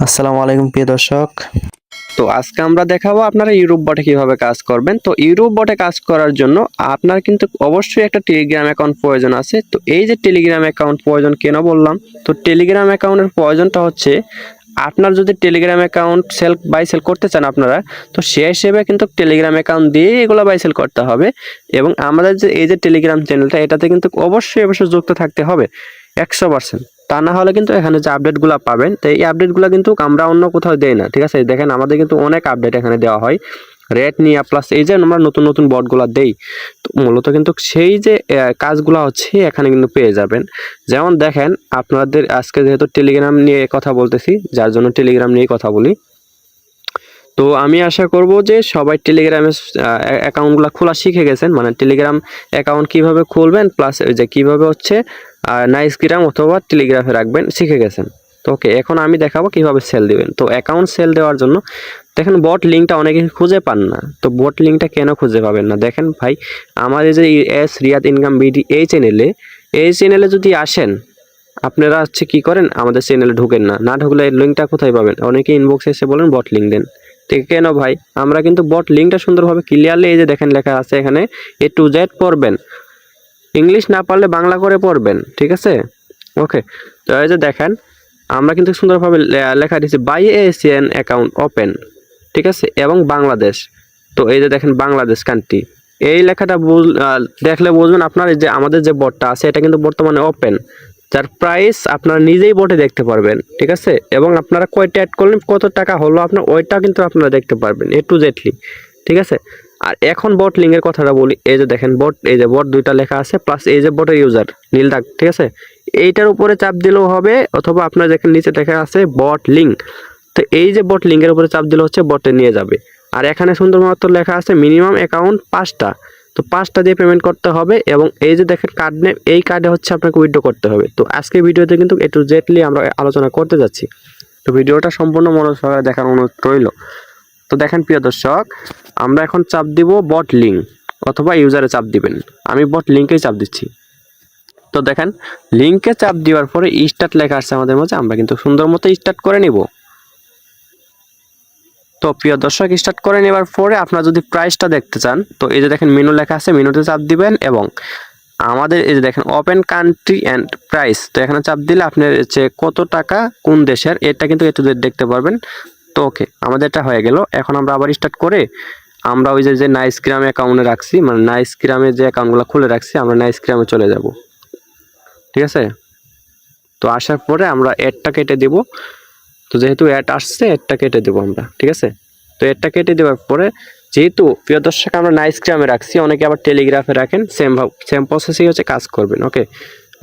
আসসালামু আলাইকুম প্রিয় দর্শক। তো আজকে আমরা দেখাবো আপনারা ইউরোপ বটে কিভাবে কাজ করবেন। তো ইউরোপ বটে কাজ করার জন্য আপনার কিন্তু অবশ্যই একটা টেলিগ্রাম অ্যাকাউন্ট প্রয়োজন আছে। তো এই যে টেলিগ্রাম অ্যাকাউন্ট প্রয়োজন কেন বললাম, তো টেলিগ্রাম অ্যাকাউন্টের প্রয়োজনটা হচ্ছে আপনার যদি টেলিগ্রাম অ্যাকাউন্ট বাই সেল করতে চান আপনারা, তো সে হিসেবে কিন্তু টেলিগ্রাম অ্যাকাউন্ট দিয়ে এগুলো বাই সেল করতে হবে। এবং আমাদের যে এই যে টেলিগ্রাম চ্যানেলটা, এটাতে কিন্তু অবশ্যই যুক্ত থাকতে হবে 100%। তা না হলে কিন্তু এখানে যে আপডেটগুলো পাবেন, তো এই আপডেটগুলো কিন্তু আমরা অন্য কোথাও দেই না, ঠিক আছে? দেখেন আমাদের কিন্তু অনেক আপডেট এখানে দেওয়া হয় রেট নিয়ে, প্লাস এই যে আমরা নতুন নতুন বটগুলো দেই। তো মূলত কিন্তু সেই যে কাজগুলো হচ্ছে এখানে কিন্তু পেয়ে যাবেন। যেমন দেখেন, আপনাদের আজকে যেহেতু টেলিগ্রাম নিয়ে কথা বলতেছি, যার জন্য টেলিগ্রাম নিয়ে কথা বলি। তো আমি আশা করব যে সবাই টেলিগ্রামে অ্যাকাউন্টগুলো খোলা শিখে গেছেন, মানে টেলিগ্রাম অ্যাকাউন্ট কিভাবে খুলবেন, প্লাস যে কিভাবে হচ্ছে নাইসগ্রাম অথবা টেলিগ্রাফে রাখবেন শিখে গেছেন। তো ওকে, এখন আমি দেখাবো কিভাবে সেল দিবেন। তো অ্যাকাউন্ট সেল দেওয়ার জন্য দেখেন বট লিঙ্কটা অনেকে খুঁজে পান না। তো বট লিঙ্কটা কেন খুঁজে পাবেন না, দেখেন ভাই, আমাদের যে এস রিয়াদ ইনকাম বিডি এই চ্যানেলে যদি আসেন, আপনারা হচ্ছে কি করেন, আমাদের চ্যানেলে ঢুকেন না ঢুকলে লিঙ্কটা কোথায় পাবেন? অনেকে ইনবক্সে এসে বলেন বট লিঙ্ক দেন। ঠিক কেন ভাই, আমরা কিন্তু বট লিঙ্কটা সুন্দরভাবে ক্লিয়ারলি এই যে দেখেন লেখা আছে এখানে A to Z পড়বেন, ইংলিশ না পারলে বাংলা করে পড়বেন, ঠিক আছে? ওকে, তো এই যে দেখেন আমরা কিন্তু সুন্দরভাবে লেখা দিয়েছি বাই এশিয়ান অ্যাকাউন্ট ওপেন, ঠিক আছে, এবং বাংলাদেশ। তো এই যে দেখেন বাংলাদেশ কান্ট্রি, এই লেখাটা দেখলে বুঝবেন আপনার এই যে আমাদের যে বটটা আছে এটা কিন্তু বর্তমানে ওপেন, যার প্রাইস আপনারা নিজেই বটে দেখতে পারবেন, ঠিক আছে? এবং আপনারা কয়টা অ্যাড করলেন, কত টাকা হলো আপনার, ওইটা কিন্তু আপনারা দেখতে পারবেন A to Z, ঠিক আছে? আর এখন বট লিঙ্কের কথাটা বলি, এই যে দেখেন বট, এই যে বট দুইটা লেখা আছে, প্লাস এই যে বটের ইউজার নীল দাগ, ঠিক আছে? এইটার উপরে চাপ দিলেও হবে, অথবা আপনার দেখেন নিচে দেখা আছে বট লিঙ্ক, তো এই যে বট লিঙ্কের উপরে চাপ দিলে হচ্ছে বটে নিয়ে যাবে। আর এখানে সুন্দর মতো লেখা আছে মিনিমাম অ্যাকাউন্ট 5টা, তো 5টা দিয়ে পেমেন্ট করতে হবে। এবং এই যে দেখেন কার্ড নেম, এই কার্ডে হচ্ছে আপনাকে উইথড্র করতে হবে। তো আজকে ভিডিওতে কিন্তু A to Z আমরা আলোচনা করতে যাচ্ছি। তো ভিডিওটা সম্পূর্ণ মনোযোগ সহকারে দেখার অনুরোধ রইল। তো দেখেন প্রিয় দর্শক, আমরা এখন চাপ দিব বট লিঙ্ক, অথবা ইউজারে চাপ দিবেন। আমি বট লিঙ্কেই চাপ দিচ্ছি। তো দেখেন লিঙ্কে চাপ দেওয়ার পরে স্টার্ট লেখা আসছে আমাদের মাঝে, আমরা কিন্তু সুন্দর মতো স্টার্ট করে নিব। তো প্রিয় দর্শক, স্টার্ট করে নেবার পরে আপনারা যদি প্রাইসটা দেখতে চান, তো এই যে দেখেন মেনু লেখা আছে, মেনুতে চাপ দিবেন। এবং আমাদের এই যে দেখেন ওপেন কান্ট্রি অ্যান্ড প্রাইস, তো এখানে চাপ দিলে আপনার হচ্ছে কত টাকা কোন দেশের, এটা কিন্তু A to Z দেখতে পারবেন। তো ওকে, আমাদের এটা হয়ে গেল। এখন আমরা আবার স্টার্ট করে আমরা ওই যে নাইসগ্রাম অ্যাকাউন্টে রাখছি, মানে নাইসগ্রামে যে অ্যাকাউন্টগুলো খুলে রাখছি, আমরা নাইসগ্রামে চলে যাব, ঠিক আছে? তো আসার পরে আমরা অ্যাডটা কেটে দেব। তো যেহেতু অ্যাড আসছে, অ্যাডটা কেটে দেবো আমরা, ঠিক আছে? তো অ্যাডটা কেটে দেওয়ার পরে, যেহেতু প্রিয় দর্শক আমরা নাইসগ্রামে রাখছি, অনেকে আবার টেলিগ্রাফে রাখেন, সেম প্রসেসই হচ্ছে কাজ করবেন। ওকে,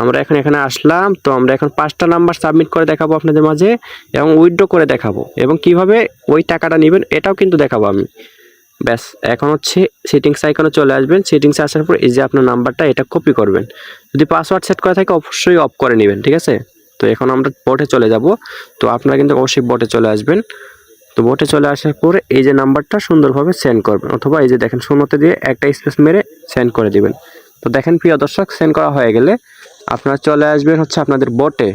আমরা এখানে আসলাম। তো আমরা এখন 5টা নাম্বার সাবমিট করে দেখাবো আপনাদের মাঝে, এবং উইথড্র করে দেখাবো, এবং কিভাবে ওই টাকাটা নেবেন এটাও কিন্তু দেখাবো আমি। ব্যাস, এখন হচ্ছে সেটিংস আইকনে চলে আসবেন। সেটিংসে আসার পর এই যে আপনার নাম্বারটা, এটা কপি করবেন। যদি পাসওয়ার্ড সেট করা থাকে অবশ্যই অফ করে নেবেন, ঠিক আছে? তো এখন আমরা বটে চলে যাব। তো আপনারা কিন্তু অবশ্যই বটে চলে আসবেন। তো বটে চলে আসার পরে এই যে নাম্বারটা সুন্দরভাবে সেন্ড করবেন, অথবা এই যে দেখেন শূন্যতে দিয়ে একটা স্পেস মেরে সেন্ড করে দিবেন। তো দেখেন প্রিয় দর্শক, সেন্ড করা হয়ে গেলে আপনারা চলে আসবেন হচ্ছে আপনাদের বটে,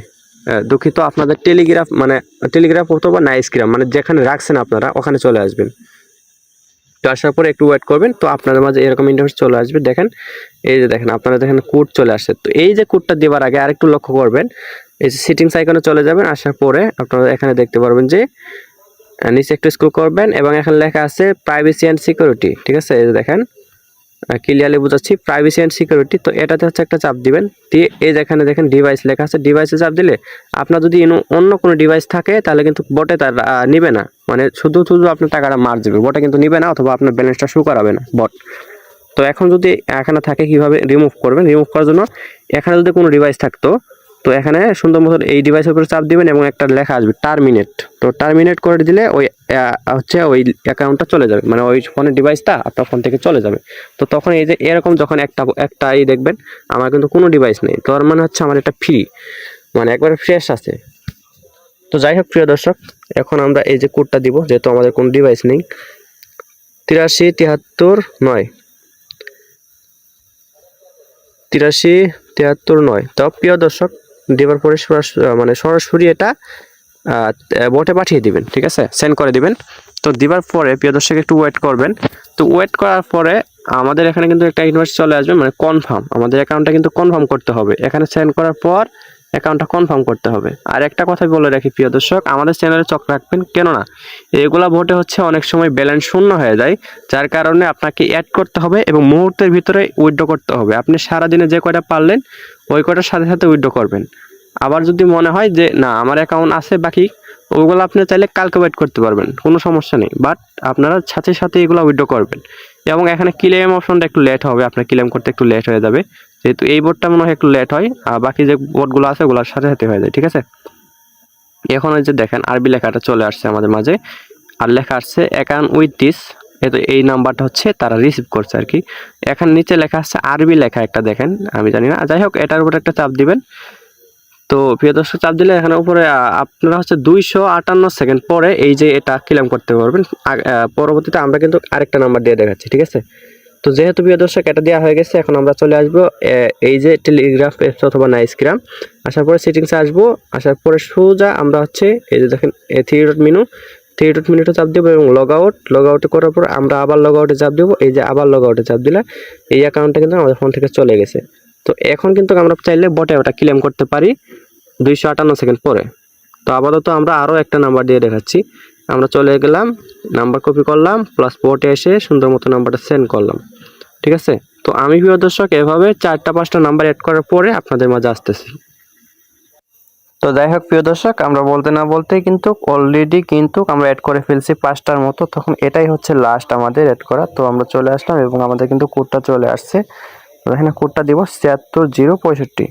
দুঃখিত, আপনাদের টেলিগ্রাফ, মানে টেলিগ্রাফ অথবা নাইসগ্রাম, মানে যেখানে রাখছেন আপনারা ওখানে চলে আসবেন। তো আসার পরে একটু ওয়েট করবেন। তো আপনাদের মাঝে এরকম ইন্টারফেস চলে আসবে। দেখেন এই যে দেখেন আপনারা দেখেন কোড চলে আসছে। তো এই যে কোডটা দেওয়ার আগে আরেকটু লক্ষ্য করবেন, এই যে সেটিংস আইকনে চলে যাবেন। আসার পরে আপনারা এখানে দেখতে পারবেন যে নিচে একটু স্ক্রল করবেন, এবং এখানে লেখা আছে প্রাইভেসি অ্যান্ড সিকিউরিটি, ঠিক আছে? এই যে দেখেন ক্লিয়ারলি বোঝাচ্ছি, প্রাইভেসি অ্যান্ড সিকিউরিটি। তো এটাতে হচ্ছে একটা চাপ দিবেন, দিয়ে এই যেখানে দেখেন ডিভাইস লেখা আছে, ডিভাইসে চাপ দিলে আপনার যদি অন্য কোনো ডিভাইস থাকে তাহলে কিন্তু বটে তার নিবে না, মানে শুধু আপনার টাকাটা মার যাবে, বটে কিন্তু নিবে না, অথবা আপনার ব্যালেন্সটা শো করাবে না বট। তো এখন যদি এখানে থাকে, কিভাবে রিমুভ করবেন? রিমুভ করার জন্য এখানে যদি কোনো ডিভাইস থাকতো, তো এখানে সুন্দর মতো এই ডিভাইসের উপরে চাপ দিবেন, এবং একটা লেখা আসবে টার্মিনেট। তো টার্মিনেট করে দিলে ওই হচ্ছে ওই অ্যাকাউন্টটা চলে যাবে, মানে ওই ফোনের ডিভাইসটা আপনার ফোন থেকে চলে যাবে। তো তখন এই যে এরকম যখন একটা দেখবেন আমার কিন্তু কোনো ডিভাইস নেই, তো মানে হচ্ছে আমার এটা ফ্রি, মানে একবারে ফ্রেশ আছে। তো যাই হোক প্রিয় দর্শক, এখন আমরা এই যে কোডটা দিব, যেহেতু আমাদের কোনো ডিভাইস নেই। 83 73 9, 83 73 9। তো প্রিয় দর্শক, দেওয়ার পরে মানে সরাসরি এটা বোটে পাঠিয়ে দিবেন, ঠিক আছে, সেন্ড করে দিবেন। তো দিবার পরে প্রিয় দর্শক একটু ওয়েট করবেন। তো ওয়েট করার পরে আমাদের এখানে কিন্তু একটা ইনভয়েস চলে আসবে, মানে কনফার্ম, আমাদের অ্যাকাউন্টটা কিন্তু কনফার্ম করতে হবে। এখানে সেন্ড করার পর অ্যাকাউন্টটা কনফার্ম করতে হবে। আর একটা কথা বলে রাখি প্রিয় দর্শক, আমাদের চ্যানেলে চোখ রাখবেন, কেননা এগুলা ভোটে হচ্ছে অনেক সময় ব্যালেন্স শূন্য হয়ে যায়, যার কারণে আপনাকে অ্যাড করতে হবে এবং মুহূর্তের ভিতরে উইথড্র করতে হবে। আপনি সারাদিনে যে কয়টা পারলেন ওই কয়টার সাথে সাথে উইথড্র করবেন। আবার যদি মনে হয় যে না আমার অ্যাকাউন্ট আছে বাকি, ওইগুলো আপনি চাইলে কালকে ওয়েট করতে পারবেন, কোনো সমস্যা নেই। বাট আপনারা সাথে সাথে এগুলো উইথড্র করবেন। এবং এখানে ক্লেম অপশনটা একটু লেট হবে, আপনার ক্লেম করতে একটু লেট হয়ে যাবে, যেহেতু এই বোর্ডটা মনে হয় একটু লেট হয়, আর বাকি যে বোর্ডগুলো আছে ওগুলোর সাথে সাথে হয়ে যায়, ঠিক আছে। এখন ওই যে দেখেন আরবি লেখাটা চলে আসছে আমাদের মাঝে, আর লেখা আসছে অ্যাকাউন্ট উইথ দিস, এই নাম্বারটা হচ্ছে তারা রিসিভ করছে আর কি। এখন নিচে লেখা আসছে আরবি লেখা একটা, দেখেন আমি জানি না, যাই হোক এটার উপরে একটা চাপ দিবেন। তো প্রিয় দর্শক চাপ দিলে এখানে উপরে আপনারা হচ্ছে 258 সেকেন্ড পরে এই যে এটা ক্লেম করতে পারবেন। পরবর্তীতে আমরা কিন্তু আরেকটা নাম্বার দিয়ে দেখাচ্ছি, ঠিক আছে। তো যেহেতু প্রিয় দর্শক এটা দেওয়া হয়ে গেছে, এখন আমরা চলে আসবো এই যে টেলিগ্রাফ অ্যাপস অথবা নাইসগ্রাম, আসার পরে সেটিংসে আসবো। আসার পরে সোজা আমরা হচ্ছে এই যে দেখেন থ্রি ডট মেনুতে চাপ দেবো এবং লগ আউটে করার পর আমরা আবার লগ আউটে চাপ দেবো। এই যে আবার লগ আউটে চাপ দিলে এই অ্যাকাউন্টটা কিন্তু আমাদের ফোন থেকে চলে গেছে। তো এখন কিন্তু আমরা চাইলে বটে ওটা ক্লেম করতে পারি 258 সেকেন্ড পরে। তো আপাতত আমরা আরও একটা নাম্বার দিয়ে দেখাচ্ছি। আমরা চলে গেলাম, নাম্বার কপি করলাম, প্লাস বোটে এসে সুন্দর মতো নাম্বারটা সেন্ড করলাম, ঠিক আছে। তো আমি প্রিয় দর্শক এভাবে 4-5টা নাম্বার অ্যাড করার পরে আপনাদের মাঝে আসতেছি। তো যাই হোক প্রিয় দর্শক, আমরা বলতে না বলতে কিন্তু অলরেডি কিন্তু আমরা অ্যাড করে ফেলছি 5টার মতো। তখন এটাই হচ্ছে লাস্ট আমাদের অ্যাড করা। তো আমরা চলে আসলাম এবং আমাদের কিন্তু কোডটা চলে আসছে। এখানে কোডটা দিব 76065,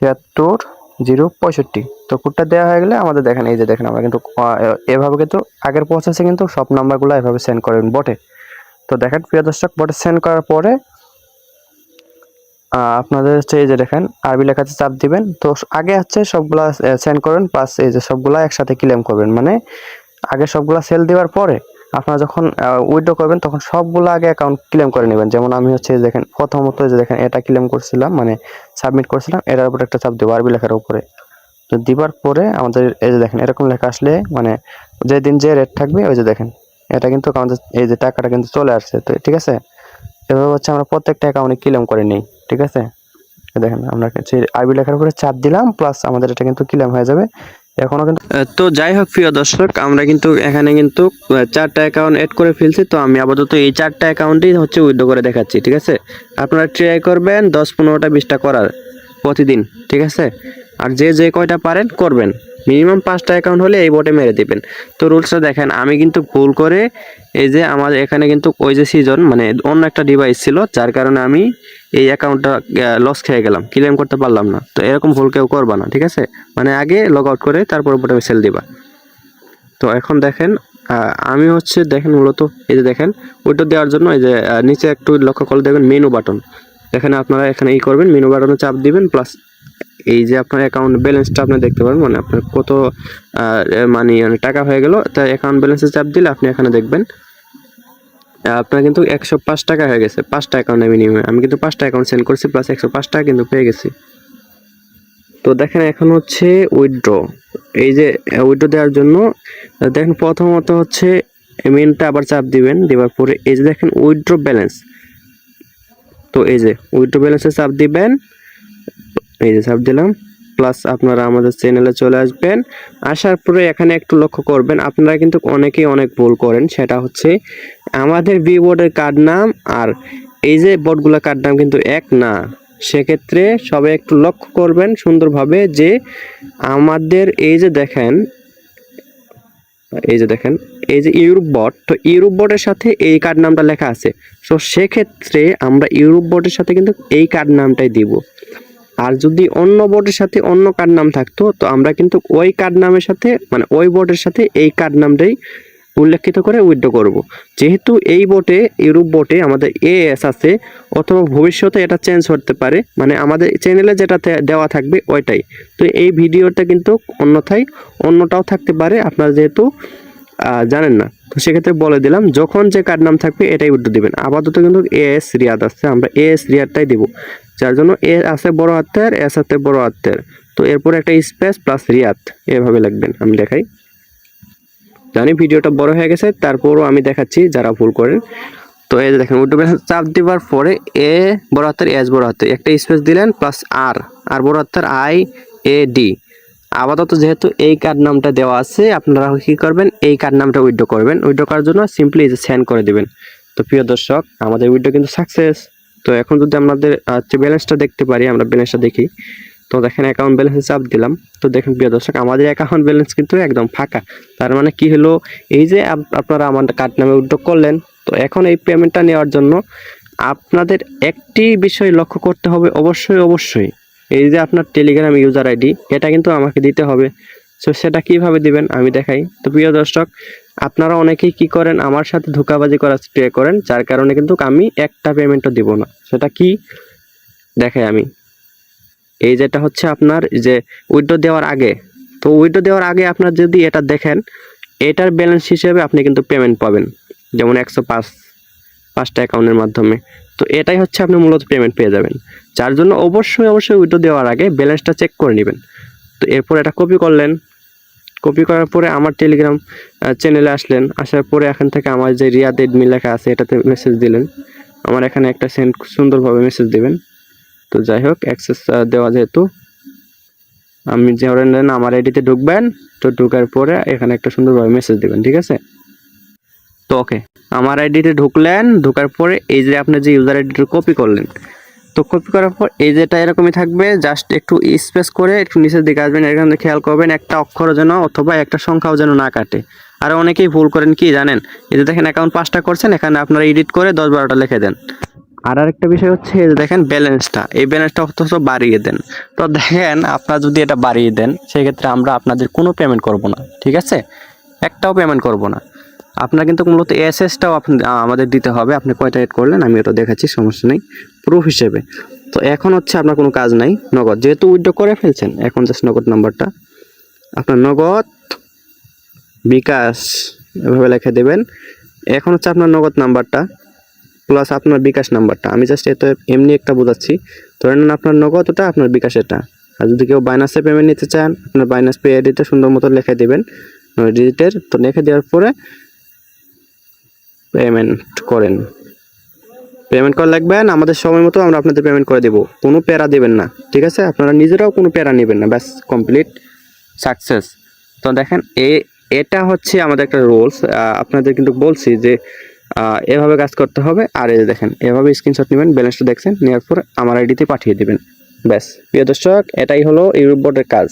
76065। তো কোডটা দেওয়া হয়ে গেলে আমাদের দেখেন এই যে দেখেন আমরা কিন্তু এভাবে কিন্তু আগের প্রসেসে কিন্তু সব নাম্বারগুলো এভাবে সেন্ড করবেন বটে। তো দেখেন প্রিয় দর্শক, বটে সেন্ড করার পরে আপনাদের হচ্ছে এই যে দেখেন আরবি লেখাতে চাপ দিবেন। তো আগে হচ্ছে সবগুলা সেন্ড করবেন, প্লাস এই যে সবগুলা একসাথে ক্লেম করবেন, মানে আগে সবগুলা সেল দেওয়ার পরে আপনারা যখন উইথড্র করবেন তখন সবগুলো আগে অ্যাকাউন্ট ক্লেম করে নেবেন। যেমন আমি হচ্ছে দেখেন প্রথমত যে দেখেন এটা ক্লেম করছিলাম, মানে সাবমিট করছিলাম, এটার উপরে একটা চাপ দেবো আরবি লেখার উপরে। তো দিবার পরে আমাদের এই যে দেখেন এরকম লেখা আসলে, মানে যেদিন যে রেট থাকবে ওই যে দেখেন এটা কিন্তু আমাদের এই যে টাকাটা কিন্তু চলে আসছে। তো ঠিক আছে, এভাবে হচ্ছে আমরা প্রত্যেকটা অ্যাকাউন্টে ক্লেম করে নিই, ঠিক আছে। দেখেন আমরা আরবি লেখার উপরে চাপ দিলাম, প্লাস আমাদের এটা কিন্তু ক্লেম হয়ে যাবে এখনো কিন্তু। তো যাই হোক প্রিয় দর্শক, আমরা কিন্তু এখানে কিন্তু 4টা অ্যাকাউন্ট এড করে ফেলছি। তো আমি আপাতত এই 4টা অ্যাকাউন্টই হচ্ছে উইথড্র করে দেখাচ্ছি, ঠিক আছে। আপনারা ট্রাই করবেন 10-15টা 20টা করার প্রতিদিন, ঠিক আছে। আর যে কয়টা পারেন করবেন, মিনিমাম 5টা অ্যাকাউন্ট হলে এই বোটে মেরে দিবেন। তো রুলসটা দেখেন, আমি কিন্তু ভুল করে এই যে আমাদের এখানে কিন্তু ওই যে সিজন মানে অন্য একটা ডিভাইস ছিল, যার কারণে আমি এই অ্যাকাউন্টটা লস খেয়ে গেলাম, ক্লেম করতে পারলাম না। তো এরকম ভুল কেউ করবা না, ঠিক আছে। মানে আগে লগ আউট করে তারপর বোটে সেল দিবা। তো এখন দেখেন আমি হচ্ছে দেখেন মূলত এই যে দেখেন ওইটা দেওয়ার জন্য এই যে নিচে একটু লক্ষ্য করে দেখবেন মেনু বাটন, এখানে আপনারা এখানে করবেন, মেনু বাটনে চাপ দিবেন, প্লাস এই যে আপনার অ্যাকাউন্ট ব্যালেন্সটা আপনি দেখতে পারবেন, মানে আপনার কত মানে টাকা হয়ে গেল। তাই অ্যাকাউন্ট ব্যালেন্সে চাপ দিলে আপনি এখানে দেখবেন আপনার কিন্তু 105 টাকা হয়ে গেছে 5টা অ্যাকাউন্টে মিনিমাম। আমি কিন্তু 5টা অ্যাকাউন্ট সেন্ড করছি, প্লাস 105 টাকা কিন্তু পেয়ে গেছি। তো দেখেন এখন হচ্ছে উইথড্র, এই যে উইথড্র দেওয়ার জন্য দেখেন প্রথমত হচ্ছে মেনটা আবার চাপ দিবেন, দেওয়ার পরে এই যে দেখেন উইথড্র ব্যালেন্স। তো এই যে উইথড্র ব্যালেন্সে চাপ দিবেন, এই যে চাপ দিলাম, প্লাস আপনারা আমাদের চ্যানেলে চলে আসবেন। আসার পরে এখানে একটু লক্ষ্য করবেন, আপনারা কিন্তু অনেকেই অনেক ভুল করেন, সেটা হচ্ছে আমাদের বোর্ডের কার্ড নাম আর এই যে বোর্ডগুলো কার্ড নাম কিন্তু এক না। সেক্ষেত্রে সবাই একটু লক্ষ্য করবেন সুন্দরভাবে যে আমাদের এই যে দেখেন এই যে ইউরোপ বোর্ড, তো ইউরোপ বোর্ডের সাথে এই কার্ড নামটা লেখা আছে। তো সেক্ষেত্রে আমরা ইউরোপ বোর্ডের সাথে কিন্তু এই কার্ড নামটাই দিব। আর যদি অন্য বোর্ডের সাথে অন্য কার্ড নাম থাকতো তো আমরা কিন্তু ওই কার্ড নামের সাথে মানে ওই বোর্ডের সাথে এই কার্ড নামটাই উল্লেখিত করে উইথড্র করব। যেহেতু এই বোটে ইউরোপ বোটে আমাদের এএস আছে, অথবা ভবিষ্যতে এটা চেঞ্জ হতে পারে, মানে আমাদের চ্যানেলে যেটা দেওয়া থাকবে ওইটাই। তো এই ভিডিওটা কিন্তু অন্যথায় অন্যটাও থাকতে পারে, আপনারা যেহেতু জানেন না, তো সেক্ষেত্রে বলে দিলাম যখন যে কার্ড নাম থাকবে এটাই উইথড্র দিবেন। আপাতত কিন্তু এএস রিয়াদ আছে, আমরা এএস রিয়াদটাই দিব, যার জন্য এ আছে বড় হাতের, এস আছে বড় হাতের। তো এরপর একটা স্পেস প্লাস রিয়াদ এভাবে লিখবেন। আমি দেখাই, জানি ভিডিওটা বড় হয়ে গেছে, তারপরও আমি দেখাচ্ছি যারা ভুল করেন। তো এই যে দেখেন উইথড্র ব্যালেন্স চাপ দেওয়ার পরে এ বড় হাতের এস বড় হাতের একটা স্পেস দিলেন প্লাস আর বড় হাতের IAD। আপাতত যেহেতু এই কার্ড নামটা দেওয়া আছে, আপনারা কি করবেন, এই কার্ড নামটা উইথড্র করবেন। উইথড্র করার জন্য সিম্পলি সেন্ড করে দিবেন। তো প্রিয় দর্শক, আমাদের উইথড্র কিন্তু সাকসেস। তো এখন যদি আমাদের ব্যালেন্সটা দেখতে পারি, আমরা ব্যালেন্সটা দেখি। তো দেখেন অ্যাকাউন্ট ব্যালেন্সে চাপ দিলাম। তো দেখেন প্রিয় দর্শক, আমাদের অ্যাকাউন্ট ব্যালেন্স কিন্তু একদম ফাঁকা। তার মানে কি হলো, এই যে আপনারা আমার কার্ড নামে উইথড্র করলেন, তো এখন এই পেমেন্টটা নেওয়ার জন্য আপনাদের একটি বিষয় লক্ষ্য করতে হবে, অবশ্যই এই যে আপনার টেলিগ্রাম ইউজার আইডি, এটা কিন্তু আমাকে দিতে হবে। তো সেটা কিভাবে দিবেন আমি দেখাই। তো প্রিয় দর্শক, আপনারা অনেকেই কি করেন, আমার সাথে ধোঁকাবাজি করার ট্রে করেন, যার কারণে কিন্তু আমি একটা পেমেন্টও দিব না। সেটা কি দেখাই আমি। এই যেটা হচ্ছে আপনার যে উইথড্র দেওয়ার আগে, তো উইথড্র দেওয়ার আগে আপনার যদি এটা দেখেন, এটার ব্যালেন্স হিসেবে আপনি কিন্তু পেমেন্ট পাবেন, যেমন 105টা অ্যাকাউন্টের মাধ্যমে। তো এটাই হচ্ছে আপনি মূলত পেমেন্ট পেয়ে যাবেন। যার জন্য অবশ্যই উইথড্র দেওয়ার আগে ব্যালেন্সটা চেক করে নেবেন। তো এরপর এটা কপি করলেন, কপি করার পরে আমার টেলিগ্রাম চ্যানেলে আসলেন, আসার পরে এখান থেকে আমার যে রিয়াদ এডমিন লেখা আছে এটাতে মেসেজ দিলেন। আমার এখানে একটা সেন্ড সুন্দরভাবে মেসেজ দিবেন। তো যাই হোক, অ্যাক্সেস দেওয়া যেহেতু, আমি যে আমার আইডিতে ঢুকবেন। তো ঢুকার পরে এখানে একটা সুন্দরভাবে মেসেজ দিবেন, ঠিক আছে? তো ওকে, আমার আইডিতে ঢুকলেন, ঢোকার পরে এই যে আপনি যে ইউজার আইডিটা কপি করলেন, তো কপি করার পর এই যেটা এরকমই থাকবে, জাস্ট একটু স্পেস করে একটু নিচের দিকে আসবেন। এখানে খেয়াল করবেন একটা অক্ষর যেন অথবা একটা সংখ্যাও যেন না কাটে। আর অনেকেই ভুল করেন কি জানেন, এই যে দেখেন অ্যাকাউন্ট 5টা করছেন, এখানে আপনারা এডিট করে 10-12টা লিখে দেন। আর আরেকটা বিষয় হচ্ছে, এই যে দেখেন ব্যালেন্সটা, এই ব্যালেন্সটা অথচ বাড়িয়ে দেন। তো দেখেন আপনারা যদি এটা বাড়িয়ে দেন, সেক্ষেত্রে আমরা আপনাদের কোনো পেমেন্ট করব না, ঠিক আছে? একটাও পেমেন্ট করব না। আপনার কিন্তু মূলত এসএসটাও আমাদের দিতে হবে। আপনি কয়টা এড করলেন আমি ওটা দেখাচ্ছি, সমস্যা নেই, প্রুফ হিসেবে। তো এখন হচ্ছে আপনার কোনো কাজ নাই, নগদ যেহেতু উইথড্র করে ফেলছেন, এখন জাস্ট নগদ নাম্বারটা আপনার নগদ বিকাশ এভাবে লিখে দেবেন। এখন হচ্ছে আপনার নগদ নাম্বারটা প্লাস আপনার বিকাশ নাম্বারটা, আমি জাস্ট এত এমনি একটা বোঝাচ্ছি। ধরে নেন আপনার নগদ ওটা, আপনার বিকাশ এটা। আর যদি কেউ বাইনাসে পেমেন্ট নিতে চান, আপনার বাইনাস পে আইডিটা সুন্দর মতো লিখে দেবেন ডিজিটের। তো লিখে দেওয়ার পরে পেমেন্ট করেন, পেমেন্ট করা লাগবেন আমাদের সময় মতো, আমরা আপনাদের পেমেন্ট করে দেব, কোনো প্যারা দেবেন না, ঠিক আছে? আপনারা নিজেরাও কোনো প্যারা নেবেন না, ব্যাস কমপ্লিট সাকসেস। তো দেখেন এটা হচ্ছে আমাদের একটা রুলস, আপনাদের কিন্তু বলছি যে এভাবে কাজ করতে হবে। আর এই দেখেন এভাবে স্ক্রিনশট নেবেন, ব্যালেন্সটা দেখছেন, নেওয়ার পর আমার আইডিতে পাঠিয়ে দেবেন, ব্যাস। প্রিয় দর্শক, এটাই হলো ইউরোপ বোর্ডের কাজ।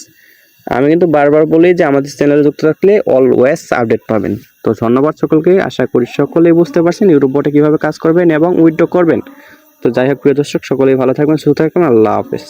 আমি কিন্তু বারবার বলি যে আমাদের চ্যানেলে যুক্ত থাকলে অলওয়েজ আপডেট পাবেন। তো ধন্যবাদ সকলকে, আশা করি সকলেই বুঝতে পারছেন ইউরোপ বোর্ডে কীভাবে কাজ করবেন এবং উইথড্র করবেন। তো যাই হোক প্রিয় দর্শক, সকলেই ভালো থাকবেন, সুস্থ থাকবেন, আল্লাহ হাফেজ।